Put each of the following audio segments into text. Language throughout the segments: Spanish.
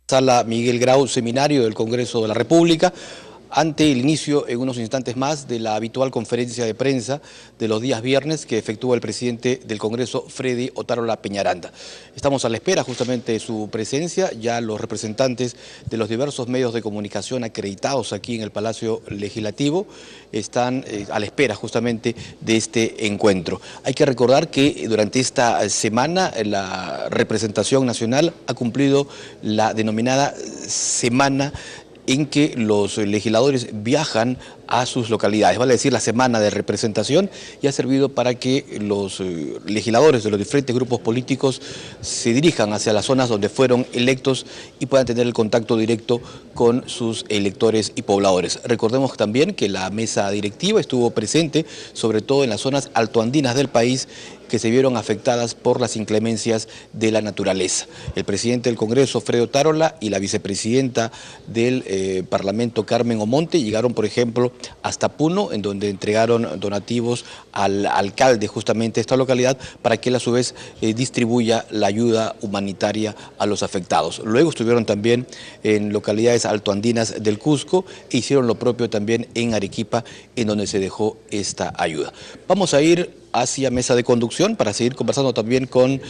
Sala Miguel Grau, seminario del Congreso de la República, ante el inicio en unos instantes más de la habitual conferencia de prensa de los días viernes que efectúa el presidente del Congreso, Freddy Otárola Peñaranda. Estamos a la espera justamente de su presencia, ya los representantes de los diversos medios de comunicación acreditados aquí en el Palacio Legislativo están a la espera justamente de este encuentro. Hay que recordar que durante esta semana la representación nacional ha cumplido la denominada semana en que los legisladores viajan a sus localidades, vale decir la semana de representación, y ha servido para que los legisladores de los diferentes grupos políticos se dirijan hacia las zonas donde fueron electos y puedan tener el contacto directo con sus electores y pobladores. Recordemos también que la mesa directiva estuvo presente, sobre todo en las zonas altoandinas del país, que se vieron afectadas por las inclemencias de la naturaleza. El presidente del Congreso, Freddy Otárola, y la vicepresidenta del Parlamento, Carmen Omonte, llegaron, por ejemplo, hasta Puno, en donde entregaron donativos al alcalde justamente de esta localidad para que él a su vez distribuya la ayuda humanitaria a los afectados. Luego estuvieron también en localidades altoandinas del Cusco e hicieron lo propio también en Arequipa, en donde se dejó esta ayuda. Vamos a ir hacia mesa de conducción para seguir conversando también con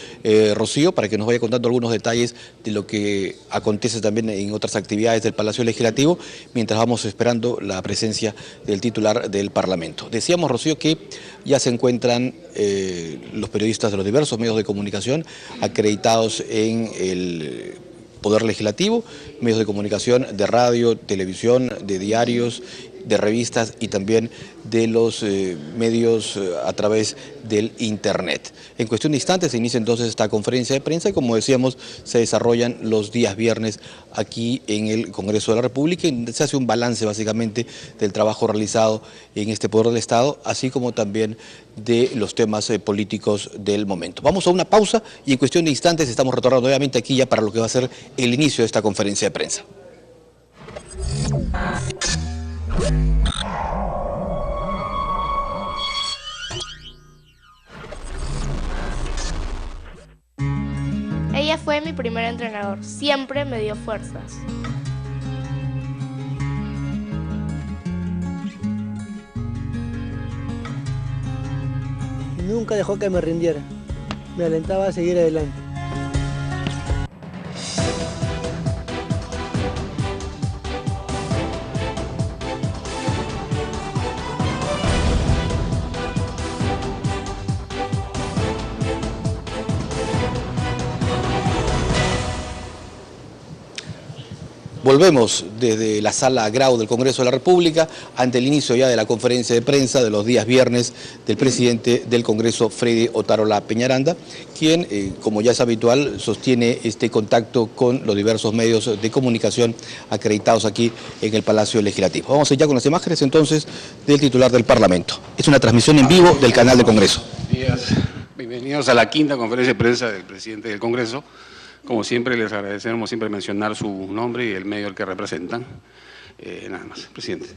Rocío, para que nos vaya contando algunos detalles de lo que acontece también en otras actividades del Palacio Legislativo, mientras vamos esperando la presencia del titular del Parlamento. Decíamos, Rocío, que ya se encuentran los periodistas de los diversos medios de comunicación acreditados en el Poder Legislativo, medios de comunicación de radio, televisión, de diarios, de revistas y también de los medios a través del Internet. En cuestión de instantes se inicia entonces esta conferencia de prensa y, como decíamos, se desarrollan los días viernes aquí en el Congreso de la República y se hace un balance básicamente del trabajo realizado en este Poder del Estado, así como también de los temas políticos del momento. Vamos a una pausa y en cuestión de instantes estamos retornando nuevamente aquí ya para lo que va a ser el inicio de esta conferencia de prensa. Ella fue mi primer entrenador, siempre me dio fuerzas. Nunca dejó que me rindiera, me alentaba a seguir adelante. Volvemos desde la Sala Grau del Congreso de la República ante el inicio ya de la conferencia de prensa de los días viernes del presidente del Congreso, Freddy Otárola Peñaranda, quien, como ya es habitual, sostiene este contacto con los diversos medios de comunicación acreditados aquí en el Palacio Legislativo. Vamos a ir ya con las imágenes entonces del titular del Parlamento. Es una transmisión en vivo del canal del Congreso. Buenos días, bienvenidos a la quinta conferencia de prensa del presidente del Congreso. Como siempre, les agradecemos siempre mencionar su nombre y el medio al que representan. Nada más, presidente.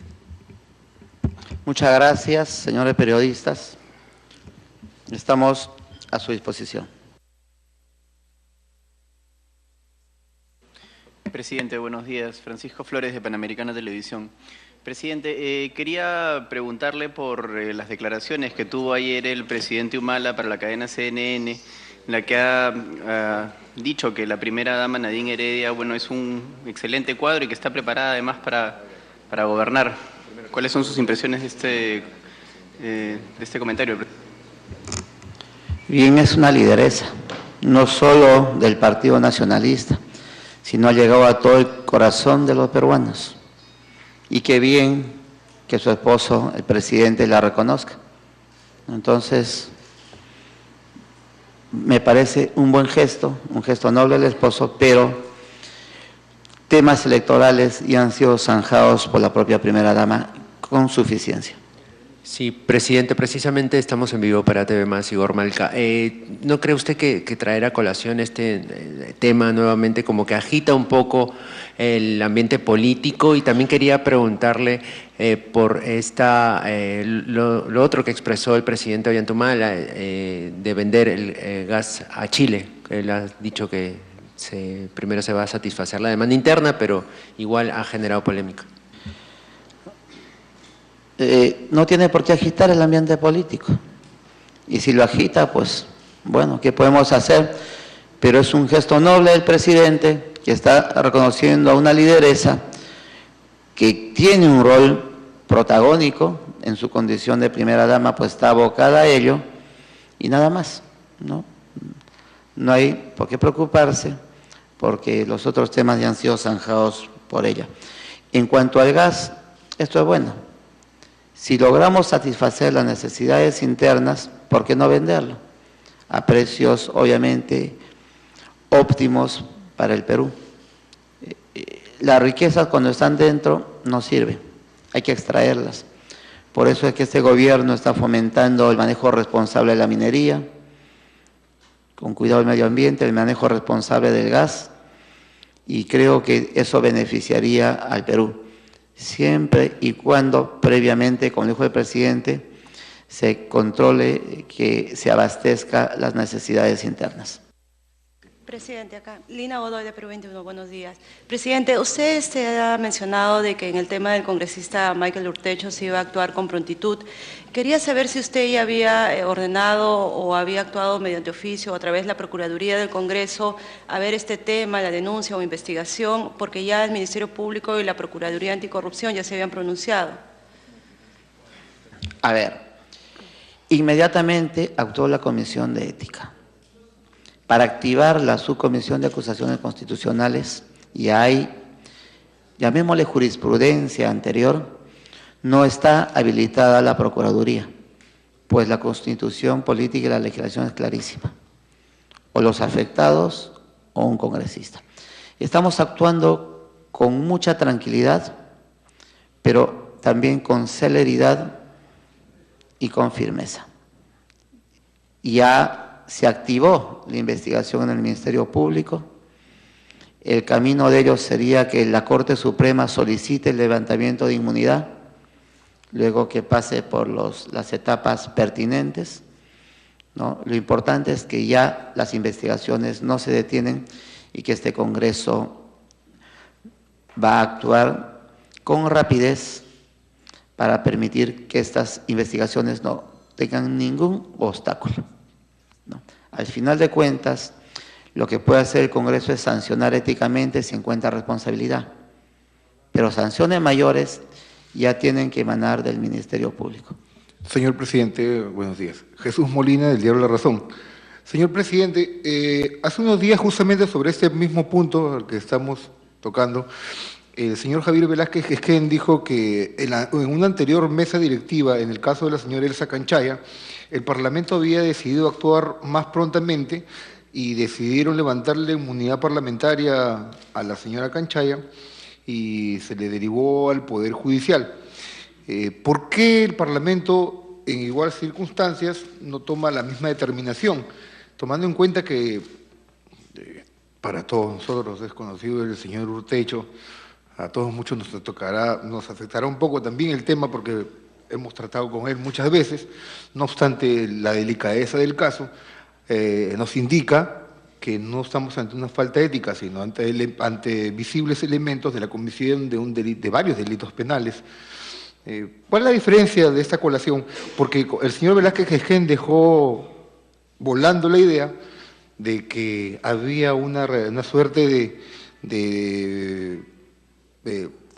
Muchas gracias, señores periodistas. Estamos a su disposición. Presidente, buenos días. Francisco Flores, de Panamericana Televisión. Presidente, quería preguntarle por las declaraciones que tuvo ayer el presidente Humala para la cadena CNN, en la que ha dicho que la primera dama Nadine Heredia, bueno, es un excelente cuadro y que está preparada además para gobernar. ¿Cuáles son sus impresiones de este comentario? Bien, es una lideresa, no solo del Partido Nacionalista, sino ha llegado a todo el corazón de los peruanos. Y qué bien que su esposo, el presidente, la reconozca. Entonces, me parece un buen gesto, un gesto noble del esposo, pero temas electorales ya han sido zanjados por la propia primera dama con suficiencia. Sí, presidente, precisamente estamos en vivo para TV Más, Igor Malca. ¿No cree usted que traer a colación este tema nuevamente como que agita un poco el ambiente político? Y también quería preguntarle por lo otro que expresó el presidente Ollanta Humala de vender el gas a Chile. Él ha dicho que primero se va a satisfacer la demanda interna, pero igual ha generado polémica. No tiene por qué agitar el ambiente político. Y si lo agita, pues, bueno, ¿qué podemos hacer? Pero es un gesto noble del presidente que está reconociendo a una lideresa que tiene un rol protagónico en su condición de primera dama, pues está abocada a ello y nada más, ¿no? No hay por qué preocuparse porque los otros temas ya han sido zanjados por ella. En cuanto al gas, esto es bueno. Si logramos satisfacer las necesidades internas, ¿por qué no venderlo? A precios, obviamente, óptimos para el Perú. Las riquezas cuando están dentro no sirven, hay que extraerlas. Por eso es que este gobierno está fomentando el manejo responsable de la minería, con cuidado del medio ambiente, el manejo responsable del gas, y creo que eso beneficiaría al Perú, siempre y cuando previamente, como dijo el presidente, se controle que se abastezca las necesidades internas. Presidente, acá, Lina Godoy de Perú 21, buenos días. Presidente, usted ha mencionado de que en el tema del congresista Michael Urtecho se iba a actuar con prontitud. Quería saber si usted ya había ordenado o había actuado mediante oficio o a través de la Procuraduría del Congreso a ver este tema, la denuncia o investigación, porque ya el Ministerio Público y la Procuraduría Anticorrupción ya se habían pronunciado. A ver, inmediatamente actuó la Comisión de Ética. Para activar la subcomisión de acusaciones constitucionales, y hay, llamémosle jurisprudencia anterior, no está habilitada la Procuraduría, pues la Constitución política y la legislación es clarísima. O los afectados o un congresista. Estamos actuando con mucha tranquilidad, pero también con celeridad y con firmeza. Ya se activó la investigación en el Ministerio Público. El camino de ellos sería que la Corte Suprema solicite el levantamiento de inmunidad, luego que pase por las etapas pertinentes, ¿no? Lo importante es que ya las investigaciones no se detienen y que este Congreso va a actuar con rapidez para permitir que estas investigaciones no tengan ningún obstáculo. ¿No? Al final de cuentas, lo que puede hacer el Congreso es sancionar éticamente si encuentra responsabilidad, pero sanciones mayores ya tienen que emanar del Ministerio Público. Señor presidente, buenos días. Jesús Molina, del diario La Razón. Señor presidente, hace unos días justamente sobre este mismo punto al que estamos tocando, el señor Javier Velázquez Esquén dijo que en una anterior mesa directiva, en el caso de la señora Elsa Canchaya, el Parlamento había decidido actuar más prontamente y decidieron levantarle inmunidad parlamentaria a la señora Canchaya y se le derivó al Poder Judicial. ¿Por qué el Parlamento, en iguales circunstancias, no toma la misma determinación? Tomando en cuenta que para todos nosotros es conocido el señor Urtecho, a todos muchos nos afectará un poco también el tema porque hemos tratado con él muchas veces, no obstante la delicadeza del caso, nos indica que no estamos ante una falta ética, sino ante visibles elementos de la comisión de varios delitos penales. ¿Cuál es la diferencia de esta colación? Porque el señor Velázquez Esquén dejó volando la idea de que había una suerte de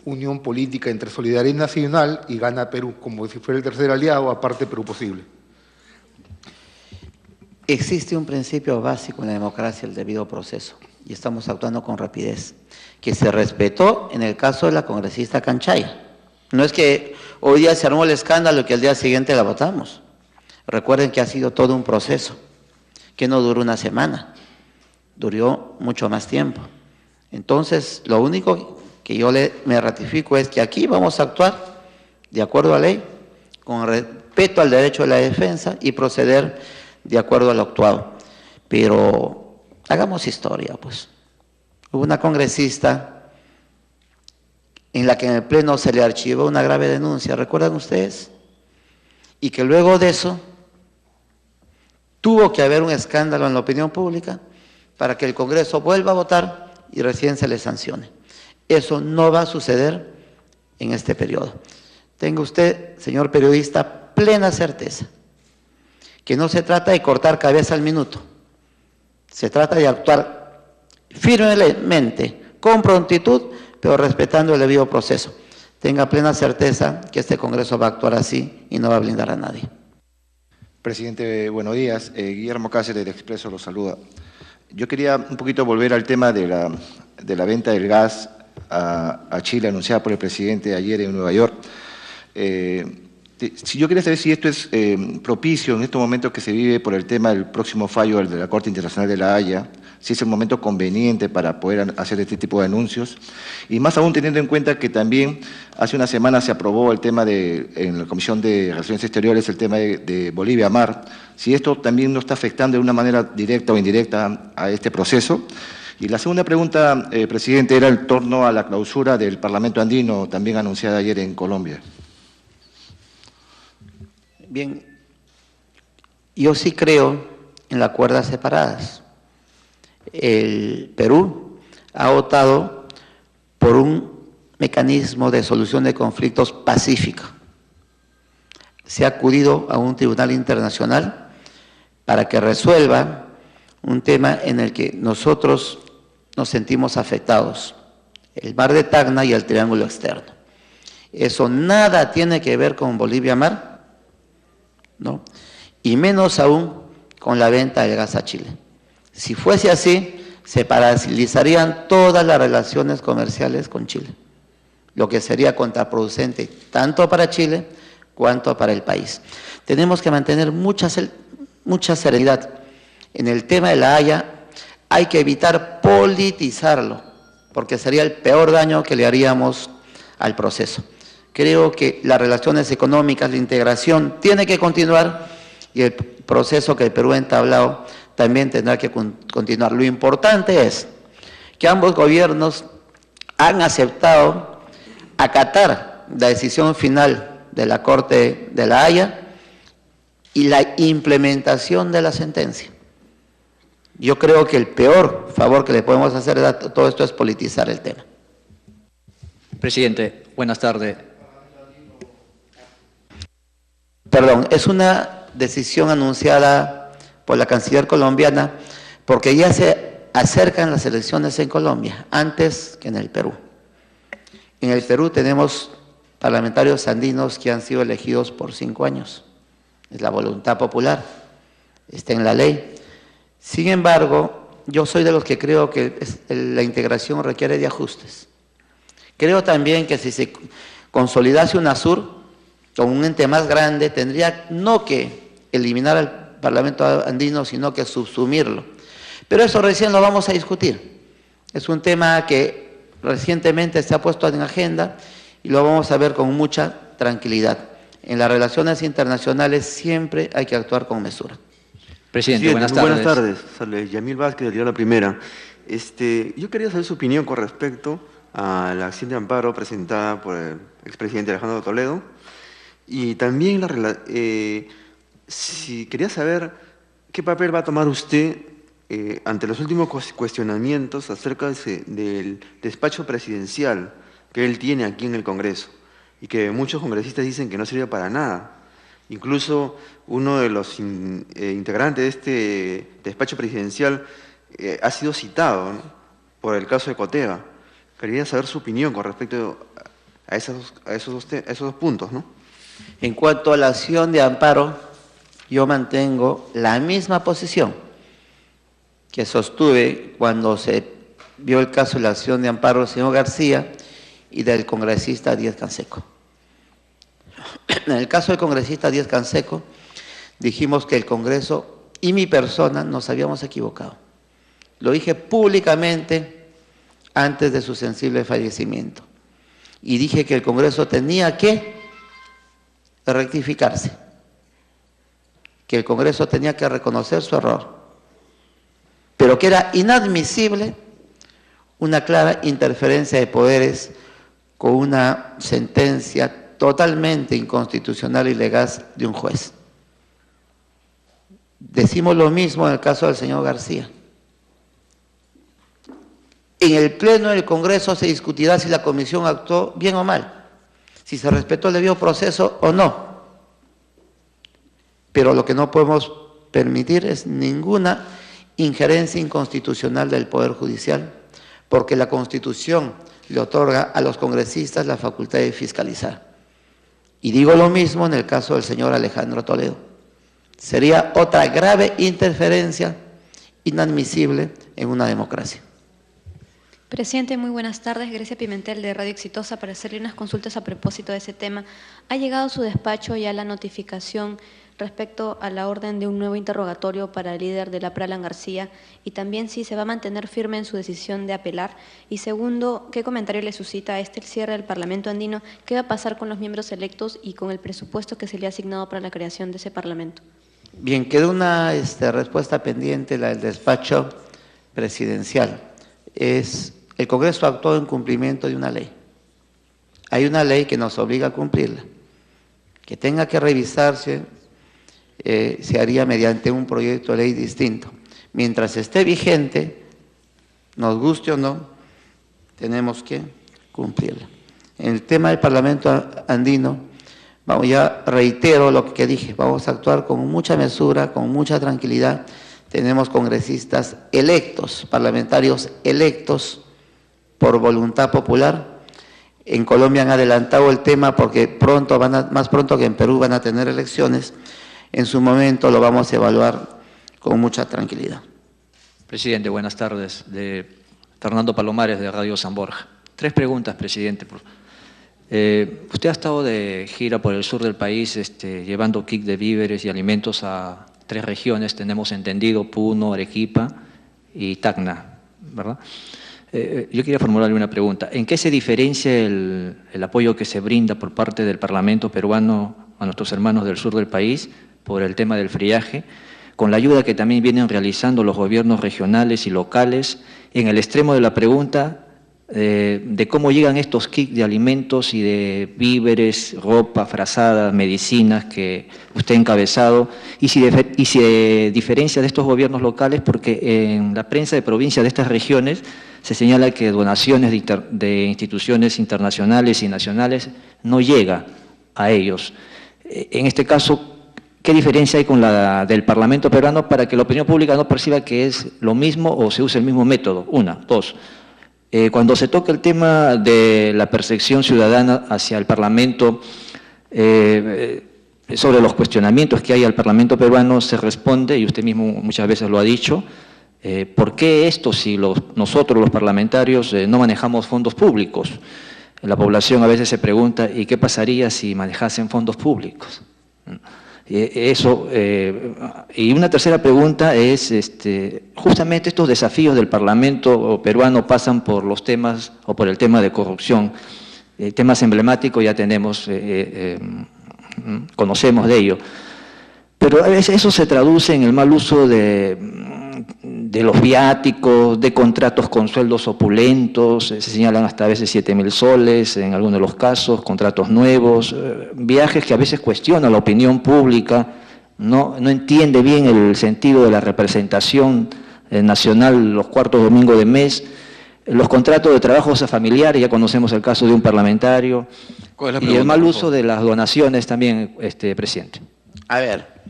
unión política entre Solidaridad Nacional y Gana Perú, como si fuera el tercer aliado, aparte Perú Posible. Existe un principio básico en la democracia, el debido proceso, y estamos actuando con rapidez, que se respetó en el caso de la congresista Canchaya. No es que hoy día se armó el escándalo y que al día siguiente la votamos. Recuerden que ha sido todo un proceso, que no duró una semana, duró mucho más tiempo. Entonces, lo único que yo me ratifico es que aquí vamos a actuar de acuerdo a ley, con respeto al derecho de la defensa y proceder de acuerdo a lo actuado. Pero hagamos historia, pues. Hubo una congresista en la que en el Pleno se le archivó una grave denuncia, ¿recuerdan ustedes? Y que luego de eso tuvo que haber un escándalo en la opinión pública para que el Congreso vuelva a votar y recién se le sancione. Eso no va a suceder en este periodo. Tenga usted, señor periodista, plena certeza que no se trata de cortar cabeza al minuto, se trata de actuar firmemente, con prontitud, pero respetando el debido proceso. Tenga plena certeza que este Congreso va a actuar así y no va a blindar a nadie. Presidente, buenos días. Guillermo Cáceres del Expreso lo saluda. Yo quería un poquito volver al tema de la venta del gas a Chile anunciada por el presidente ayer en Nueva York. Yo quería saber si esto es propicio en estos momentos que se vive por el tema del próximo fallo de la Corte Internacional de la Haya, si es el momento conveniente para poder hacer este tipo de anuncios, y más aún teniendo en cuenta que también hace una semana se aprobó el tema en la Comisión de Relaciones Exteriores, el tema de Bolivia-Mar, si esto también no está afectando de una manera directa o indirecta a este proceso. Y la segunda pregunta, presidente, era en torno a la clausura del Parlamento Andino, también anunciada ayer en Colombia. Bien, yo sí creo en las cuerdas separadas. El Perú ha optado por un mecanismo de solución de conflictos pacífico. Se ha acudido a un tribunal internacional para que resuelva un tema en el que nosotros nos sentimos afectados, el mar de Tacna y el triángulo externo. Eso nada tiene que ver con Bolivia-Mar, ¿no? Y menos aún con la venta del gas a Chile. Si fuese así, se paralizarían todas las relaciones comerciales con Chile, lo que sería contraproducente tanto para Chile cuanto para el país. Tenemos que mantener mucha serenidad. En el tema de la Haya hay que evitar politizarlo, porque sería el peor daño que le haríamos al proceso. Creo que las relaciones económicas, la integración tiene que continuar y el proceso que el Perú ha entablado también tendrá que continuar. Lo importante es que ambos gobiernos han aceptado acatar la decisión final de la Corte de la Haya y la implementación de la sentencia. Yo creo que el peor favor que le podemos hacer a todo esto es politizar el tema. Presidente, buenas tardes. Perdón, es una decisión anunciada por la canciller colombiana porque ya se acercan las elecciones en Colombia, antes que en el Perú. En el Perú tenemos parlamentarios andinos que han sido elegidos por 5 años. Es la voluntad popular, está en la ley. Sin embargo, yo soy de los que creo que la integración requiere de ajustes. Creo también que si se consolidase UNASUR, con un ente más grande, tendría no que eliminar al Parlamento andino, sino que subsumirlo. Pero eso recién lo vamos a discutir. Es un tema que recientemente se ha puesto en agenda y lo vamos a ver con mucha tranquilidad. En las relaciones internacionales siempre hay que actuar con mesura. Presidente, buenas tardes. Buenas tardes. Yamil Vázquez, del diario La Primera. Yo quería saber su opinión con respecto a la acción de amparo presentada por el expresidente Alejandro Toledo. Y también si quería saber qué papel va a tomar usted ante los últimos cuestionamientos acerca del despacho presidencial que él tiene aquí en el Congreso y que muchos congresistas dicen que no sirve para nada. Incluso uno de los integrantes de este despacho presidencial ha sido citado, ¿no?, por el caso de Cotega. Quería saber su opinión con respecto a esos dos puntos, ¿no? En cuanto a la acción de amparo, yo mantengo la misma posición que sostuve cuando se vio el caso de la acción de amparo del señor García y del congresista Díaz Canseco. En el caso del congresista Díaz Canseco, dijimos que el Congreso y mi persona nos habíamos equivocado. Lo dije públicamente antes de su sensible fallecimiento. Y dije que el Congreso tenía que rectificarse, que el Congreso tenía que reconocer su error, pero que era inadmisible una clara interferencia de poderes con una sentencia totalmente inconstitucional y ilegal de un juez. Decimos lo mismo en el caso del señor García. En el Pleno del Congreso se discutirá si la comisión actuó bien o mal, si se respetó el debido proceso o no. Pero lo que no podemos permitir es ninguna injerencia inconstitucional del Poder Judicial, porque la Constitución le otorga a los congresistas la facultad de fiscalizar. Y digo lo mismo en el caso del señor Alejandro Toledo. Sería otra grave interferencia inadmisible en una democracia. Presidente, muy buenas tardes. Grecia Pimentel de Radio Exitosa para hacerle unas consultas a propósito de ese tema. Ha llegado a su despacho ya la notificación respecto a la orden de un nuevo interrogatorio para el líder de la PRA, Alan García, y también si se va a mantener firme en su decisión de apelar. Y segundo, ¿qué comentario le suscita a el cierre del Parlamento andino? ¿Qué va a pasar con los miembros electos y con el presupuesto que se le ha asignado para la creación de ese Parlamento? Bien, quedó una respuesta pendiente, la del despacho presidencial. El Congreso actuó en cumplimiento de una ley. Hay una ley que nos obliga a cumplirla. Que tenga que revisarse, se haría mediante un proyecto de ley distinto. Mientras esté vigente, nos guste o no, tenemos que cumplirla. En el tema del Parlamento andino, ya reitero lo que dije, vamos a actuar con mucha mesura, con mucha tranquilidad. Tenemos congresistas electos, parlamentarios electos por voluntad popular. En Colombia han adelantado el tema porque más pronto que en Perú van a tener elecciones. En su momento lo vamos a evaluar con mucha tranquilidad. Presidente, buenas tardes. De Fernando Palomares, de Radio San Borja. 3 preguntas, presidente. Usted ha estado de gira por el sur del país llevando kit de víveres y alimentos a 3 regiones, tenemos entendido, Puno, Arequipa y Tacna, ¿verdad? Yo quería formularle una pregunta. ¿En qué se diferencia el apoyo que se brinda por parte del Parlamento peruano a nuestros hermanos del sur del país por el tema del friaje, con la ayuda que también vienen realizando los gobiernos regionales y locales, en el extremo de la pregunta de cómo llegan estos kits de alimentos y de víveres, ropa, frazadas, medicinas que usted ha encabezado, y si se diferencia de estos gobiernos locales, porque en la prensa de provincia de estas regiones se señala que donaciones de instituciones internacionales y nacionales no llega a ellos. En este caso, ¿qué diferencia hay con la del Parlamento peruano para que la opinión pública no perciba que es lo mismo o se usa el mismo método? 1. 2. Cuando se toca el tema de la percepción ciudadana hacia el Parlamento, sobre los cuestionamientos que hay al Parlamento peruano, se responde, y usted mismo muchas veces lo ha dicho, ¿por qué esto si nosotros los parlamentarios no manejamos fondos públicos? La población a veces se pregunta, ¿y qué pasaría si manejasen fondos públicos? Y una tercera pregunta es, justamente estos desafíos del Parlamento peruano pasan por los temas, o por el tema de corrupción, temas emblemáticos ya tenemos, conocemos de ello, pero a veces eso se traduce en el mal uso de los viáticos, de contratos con sueldos opulentos, se señalan hasta a veces 7.000 soles en algunos de los casos, contratos nuevos, viajes que a veces cuestionan la opinión pública, no entiende bien el sentido de la representación nacional los cuartos domingos de mes, los contratos de trabajos a familiares, ya conocemos el caso de un parlamentario, y el mal uso de las donaciones también, presidente. A ver.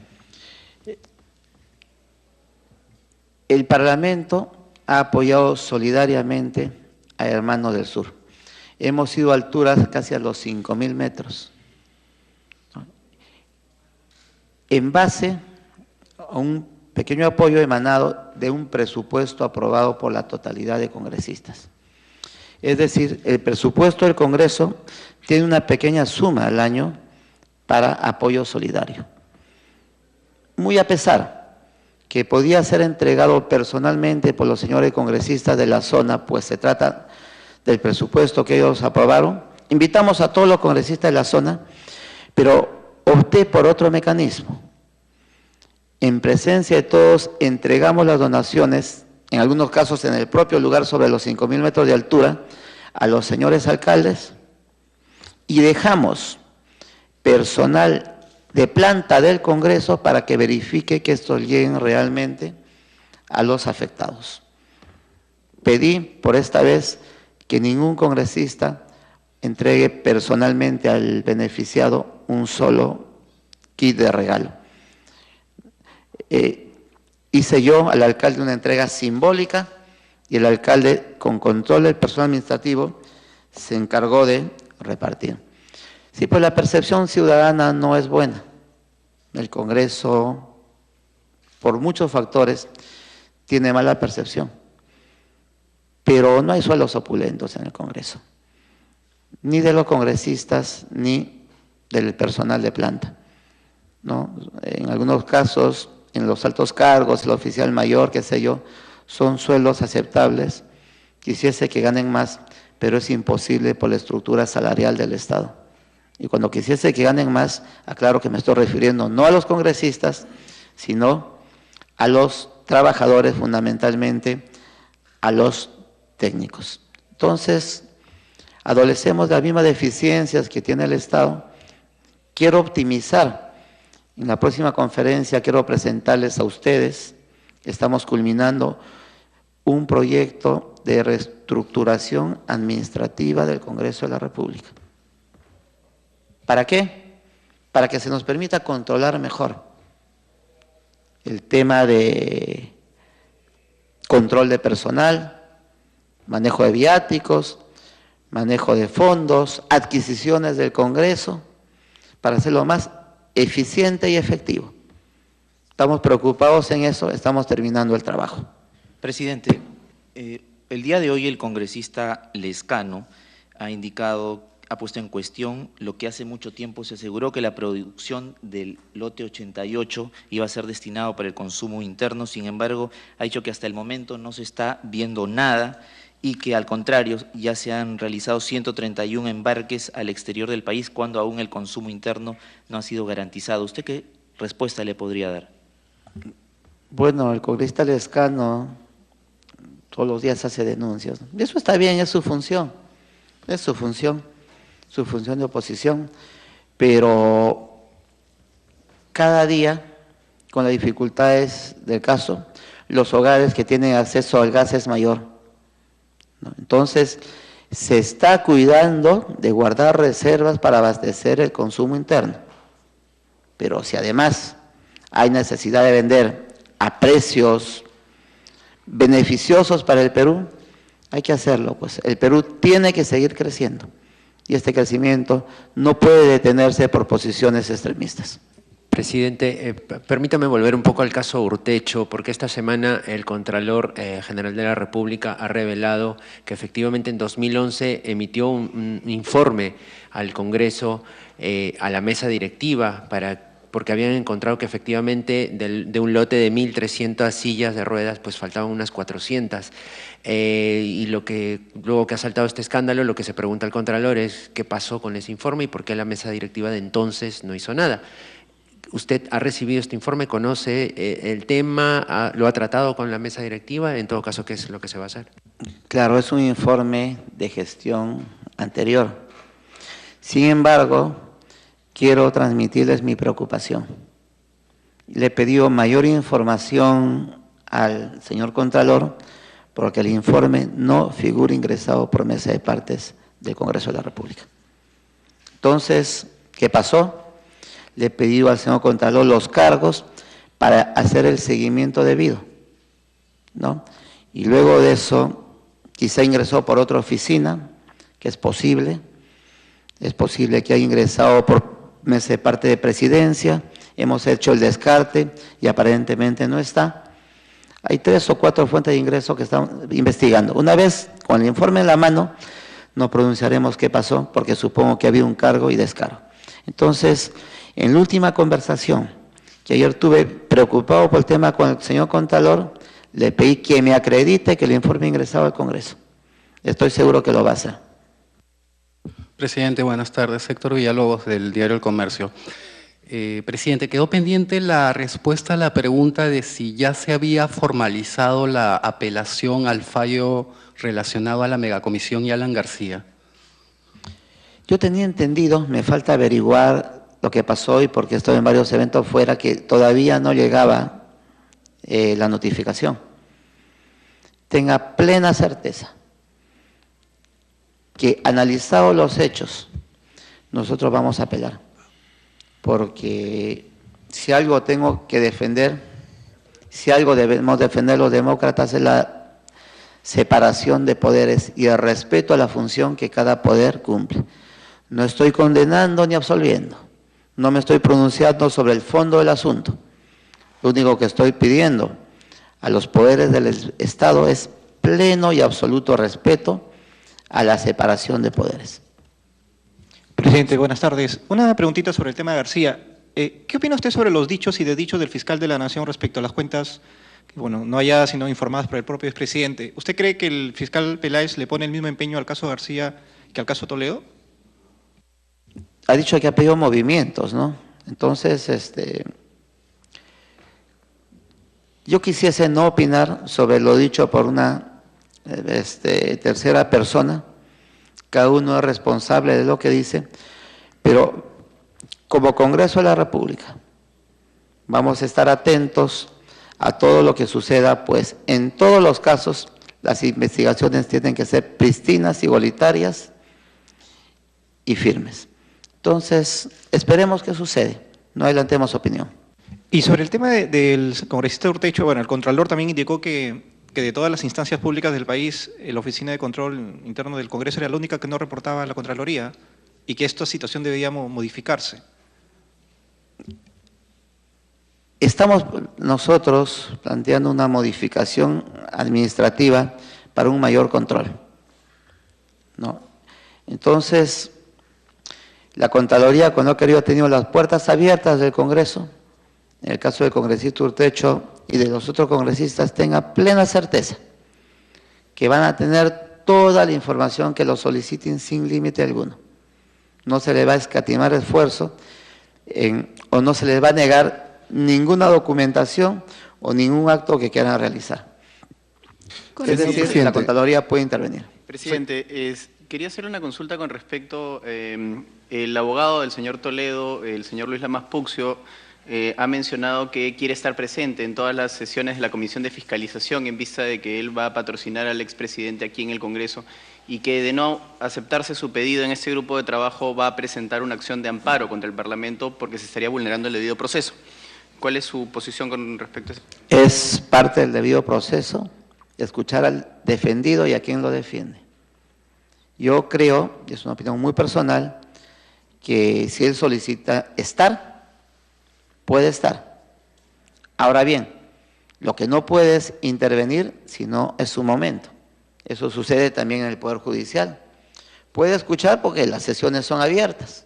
El Parlamento ha apoyado solidariamente a Hermanos del Sur. Hemos ido a alturas casi a los 5.000 metros. En base a un pequeño apoyo emanado de un presupuesto aprobado por la totalidad de congresistas. Es decir, el presupuesto del Congreso tiene una pequeña suma al año para apoyo solidario. Muy a pesar que podía ser entregado personalmente por los señores congresistas de la zona, pues se trata del presupuesto que ellos aprobaron. Invitamos a todos los congresistas de la zona, pero opté por otro mecanismo. En presencia de todos entregamos las donaciones, en algunos casos en el propio lugar sobre los 5.000 metros de altura, a los señores alcaldes, y dejamos personal de planta del Congreso para que verifique que estos lleguen realmente a los afectados. pedí por esta vez que ningún congresista entregue personalmente al beneficiado un solo kit de regalo. Hice yo al alcalde una entrega simbólica y el alcalde, con control del personal administrativo, se encargó de repartir. Sí, pues la percepción ciudadana no es buena. El Congreso, por muchos factores, tiene mala percepción. Pero no hay sueldos opulentos en el Congreso, ni de los congresistas, ni del personal de planta, ¿no? En algunos casos, en los altos cargos, el oficial mayor, qué sé yo, son sueldos aceptables. Quisiese que ganen más, pero es imposible por la estructura salarial del Estado. Y cuando quisiese que ganen más, aclaro que me estoy refiriendo no a los congresistas, sino a los trabajadores, fundamentalmente a los técnicos. Entonces, adolecemos de las mismas deficiencias que tiene el Estado. Quiero optimizar. En la próxima conferencia quiero presentarles a ustedes, estamos culminando un proyecto de reestructuración administrativa del Congreso de la República. ¿Para qué? Para que se nos permita controlar mejor el tema de control de personal, manejo de viáticos, manejo de fondos, adquisiciones del Congreso, para hacerlo más eficiente y efectivo. Estamos preocupados en eso, estamos terminando el trabajo. Presidente, el día de hoy el congresista Lezcano ha puesto en cuestión lo que hace mucho tiempo se aseguró que la producción del lote 88 iba a ser destinado para el consumo interno. Sin embargo, ha dicho que hasta el momento no se está viendo nada y que al contrario ya se han realizado 131 embarques al exterior del país cuando aún el consumo interno no ha sido garantizado. ¿Usted qué respuesta le podría dar? Bueno, el congresista Lezcano todos los días hace denuncias. Eso está bien, es su función de oposición, pero cada día, con las dificultades del caso, los hogares que tienen acceso al gas es mayor, ¿no? Entonces, se está cuidando de guardar reservas para abastecer el consumo interno. Pero si además hay necesidad de vender a precios beneficiosos para el Perú, hay que hacerlo, pues el Perú tiene que seguir creciendo y este crecimiento no puede detenerse por posiciones extremistas. Presidente, permítame volver un poco al caso Urtecho, porque esta semana el Contralor General de la República ha revelado que efectivamente en 2011 emitió un informe al Congreso, a la mesa directiva, porque habían encontrado que efectivamente de un lote de 1.300 sillas de ruedas, pues faltaban unas 400. Y luego que ha saltado este escándalo, lo que se pregunta al Contralor es qué pasó con ese informe y por qué la mesa directiva de entonces no hizo nada. ¿Usted ha recibido este informe? ¿Conoce el tema? ¿Lo ha tratado con la mesa directiva? En todo caso, ¿qué es lo que se va a hacer? Claro, es un informe de gestión anterior. Sin embargo, quiero transmitirles mi preocupación. Le he pedido mayor información al señor Contralor porque el informe no figura ingresado por mesa de partes del Congreso de la República. Entonces, ¿qué pasó? Le he pedido al señor Contralor los cargos para hacer el seguimiento debido, ¿no? Y luego de eso, quizá ingresó por otra oficina, que es posible que haya ingresado por mesa de parte de presidencia, hemos hecho el descarte y aparentemente no está. Hay 3 o 4 fuentes de ingreso que están investigando. Una vez con el informe en la mano, nos pronunciaremos qué pasó, porque supongo que había un cargo y descargo. Entonces, en la última conversación que ayer tuve preocupado por el tema con el señor Contralor, le pedí que me acredite que el informe ingresado al Congreso. Estoy seguro que lo va a hacer. Presidente, buenas tardes. Héctor Villalobos, del diario El Comercio. Presidente, quedó pendiente la respuesta a la pregunta de si ya se había formalizado la apelación al fallo relacionado a la megacomisión y Alan García. Yo tenía entendido, me falta averiguar lo que pasó y porque estoy en varios eventos fuera, que todavía no llegaba la notificación. tenga plena certeza que, analizados los hechos, nosotros vamos a apelar. Porque si algo tengo que defender, si algo debemos defender los demócratas, es la separación de poderes y el respeto a la función que cada poder cumple. No estoy condenando ni absolviendo, no me estoy pronunciando sobre el fondo del asunto. Lo único que estoy pidiendo a los poderes del Estado es pleno y absoluto respeto a la separación de poderes. Presidente, buenas tardes. Una preguntita sobre el tema de García. ¿Qué opina usted sobre los dichos y desdichos del fiscal de la Nación respecto a las cuentas, bueno, no halladas sino informadas por el propio expresidente? ¿Usted cree que el fiscal Peláez le pone el mismo empeño al caso García que al caso Toledo? Ha dicho que ha pedido movimientos, ¿no? Entonces, yo quisiese no opinar sobre lo dicho por una tercera persona. Cada uno es responsable de lo que dice, pero como Congreso de la República vamos a estar atentos a todo lo que suceda, pues en todos los casos las investigaciones tienen que ser pristinas, igualitarias y firmes. Entonces, esperemos que sucede, no adelantemos opinión. Y sobre el tema del congresista Urtecho, bueno, el Contralor también indicó que de todas las instancias públicas del país, la Oficina de Control Interno del Congreso era la única que no reportaba a la Contraloría y que esta situación debía modificarse. Estamos nosotros planteando una modificación administrativa para un mayor control, ¿no? Entonces, la Contraloría, cuando ha querido, ha tenido las puertas abiertas del Congreso. En el caso del congresista Urtecho y de los otros congresistas, tenga plena certeza que van a tener toda la información que lo soliciten sin límite alguno. No se les va a escatimar esfuerzo o no se les va a negar ninguna documentación o ningún acto que quieran realizar. Es decir, la Contraloría puede intervenir. Presidente, quería hacer una consulta con respecto, el abogado del señor Toledo, el señor Luis Lamas Puccio, ha mencionado que quiere estar presente en todas las sesiones de la Comisión de Fiscalización en vista de que él va a patrocinar al expresidente aquí en el Congreso y que, de no aceptarse su pedido en este grupo de trabajo, va a presentar una acción de amparo contra el Parlamento porque se estaría vulnerando el debido proceso. ¿Cuál es su posición con respecto a eso? Es parte del debido proceso escuchar al defendido y a quien lo defiende. Yo creo, y es una opinión muy personal, que si él solicita estar, puede estar. Ahora bien, lo que no puede es intervenir si no es su momento. Eso sucede también en el Poder Judicial. Puede escuchar porque las sesiones son abiertas.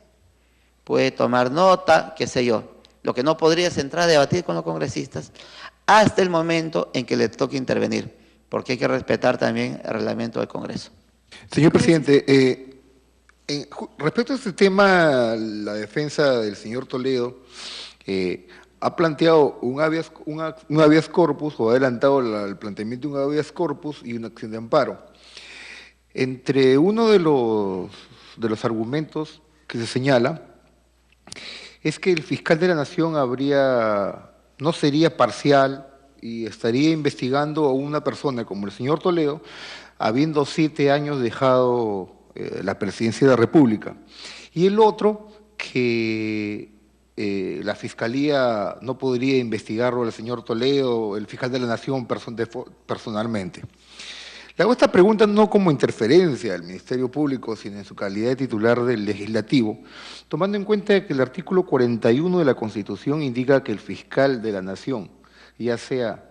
Puede tomar nota, qué sé yo. Lo que no podría es entrar a debatir con los congresistas hasta el momento en que le toque intervenir, porque hay que respetar también el reglamento del Congreso. Señor presidente, respecto a este tema, la defensa del señor Toledo ha planteado un habeas corpus, o ha adelantado el planteamiento de un habeas corpus y una acción de amparo. Entre uno de los argumentos que se señala es que el fiscal de la Nación no sería parcial y estaría investigando a una persona como el señor Toledo, habiendo 7 años dejado la presidencia de la República. Y el otro, que la Fiscalía no podría investigarlo al señor Toledo, el fiscal de la Nación personalmente. Le hago esta pregunta no como interferencia del Ministerio Público, sino en su calidad de titular del Legislativo, tomando en cuenta que el artículo 41 de la Constitución indica que el fiscal de la Nación, ya sea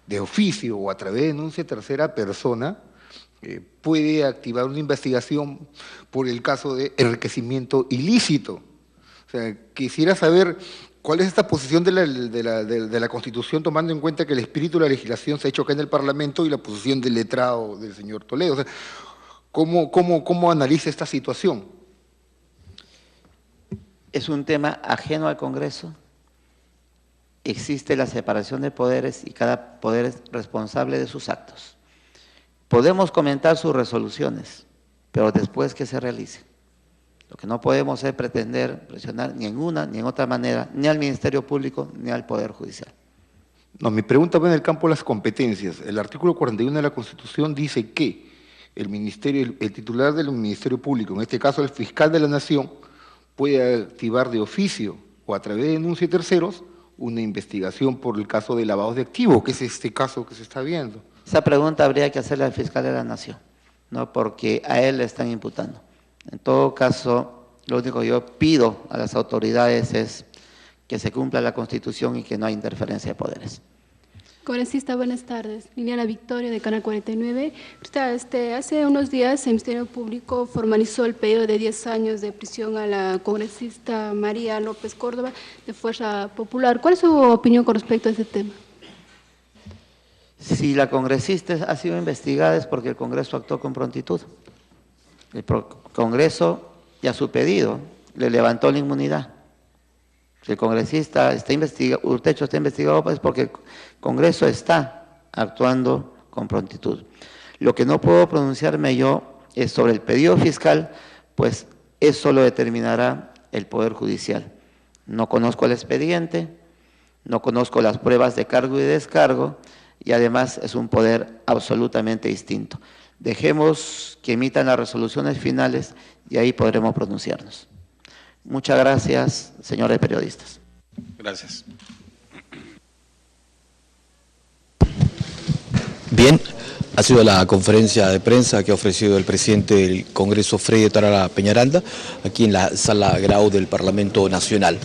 de oficio o a través de denuncia tercera persona, puede activar una investigación por el caso de enriquecimiento ilícito. O sea, quisiera saber cuál es esta posición de la Constitución, tomando en cuenta que el espíritu de la legislación se ha hecho acá en el Parlamento y la posición del letrado del señor Toledo. O sea, ¿cómo analiza esta situación? Es un tema ajeno al Congreso. Existe la separación de poderes y cada poder es responsable de sus actos. Podemos comentar sus resoluciones, pero después que se realicen. Lo que no podemos es pretender presionar ni en una ni en otra manera, ni al Ministerio Público ni al Poder Judicial. No, mi pregunta va en el campo de las competencias. El artículo 41 de la Constitución dice que el titular del Ministerio Público, en este caso el fiscal de la Nación, puede activar de oficio o a través de denuncia de terceros una investigación por el caso de lavado de activos, que es este caso que se está viendo. Esa pregunta habría que hacerle al fiscal de la Nación, ¿no? Porque a él le están imputando. En todo caso, lo único que yo pido a las autoridades es que se cumpla la Constitución y que no haya interferencia de poderes. Congresista, buenas tardes. Liliana Victoria, de Canal 49. Hace unos días el Ministerio Público formalizó el pedido de 10 años de prisión a la congresista María López Córdoba, de Fuerza Popular. ¿Cuál es su opinión con respecto a este tema? Si la congresista ha sido investigada es porque el Congreso actuó con prontitud. El Congreso, ya su pedido, le levantó la inmunidad. Si el congresista Urtecho está investigado, pues porque el Congreso está actuando con prontitud. Lo que no puedo pronunciarme yo es sobre el pedido fiscal, pues eso lo determinará el Poder Judicial. No conozco el expediente, no conozco las pruebas de cargo y descargo, y además es un poder absolutamente distinto. Dejemos que emitan las resoluciones finales y ahí podremos pronunciarnos. Muchas gracias, señores periodistas. Gracias. Bien, ha sido la conferencia de prensa que ha ofrecido el presidente del Congreso, Freddy Ottara Peñaranda, aquí en la Sala Grau del Parlamento Nacional.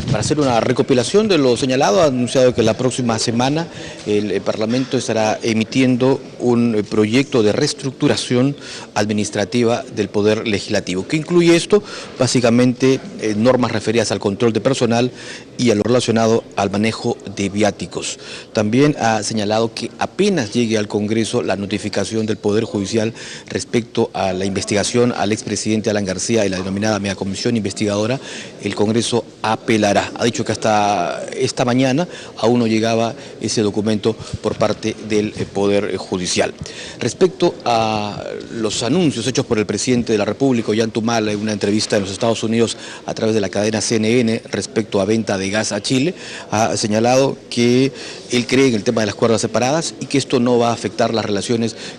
Para hacer una recopilación de lo señalado, ha anunciado que la próxima semana el Parlamento estará emitiendo un proyecto de reestructuración administrativa del Poder Legislativo. ¿Qué incluye esto? Básicamente normas referidas al control de personal y a lo relacionado al manejo de viáticos. También ha señalado que apenas llegue al Congreso la notificación del Poder Judicial respecto a la investigación al expresidente Alan García y la denominada megacomisión investigadora, el Congreso apelará. Ha dicho que hasta esta mañana aún no llegaba ese documento por parte del Poder Judicial. Respecto a los anuncios hechos por el presidente de la República, Ollanta Humala, en una entrevista en los Estados Unidos a través de la cadena CNN respecto a venta de gas a Chile, ha señalado que él cree en el tema de las cuerdas separadas y que esto no va a afectar las relaciones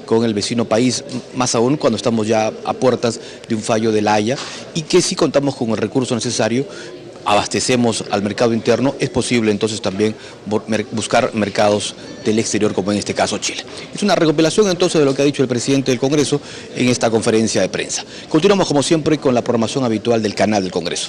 con el vecino país, más aún cuando estamos ya a puertas de un fallo de La Haya, y que si contamos con el recurso necesario, abastecemos al mercado interno, es posible entonces también buscar mercados del exterior, como en este caso Chile. Es una recopilación entonces de lo que ha dicho el presidente del Congreso en esta conferencia de prensa. Continuamos como siempre con la programación habitual del canal del Congreso.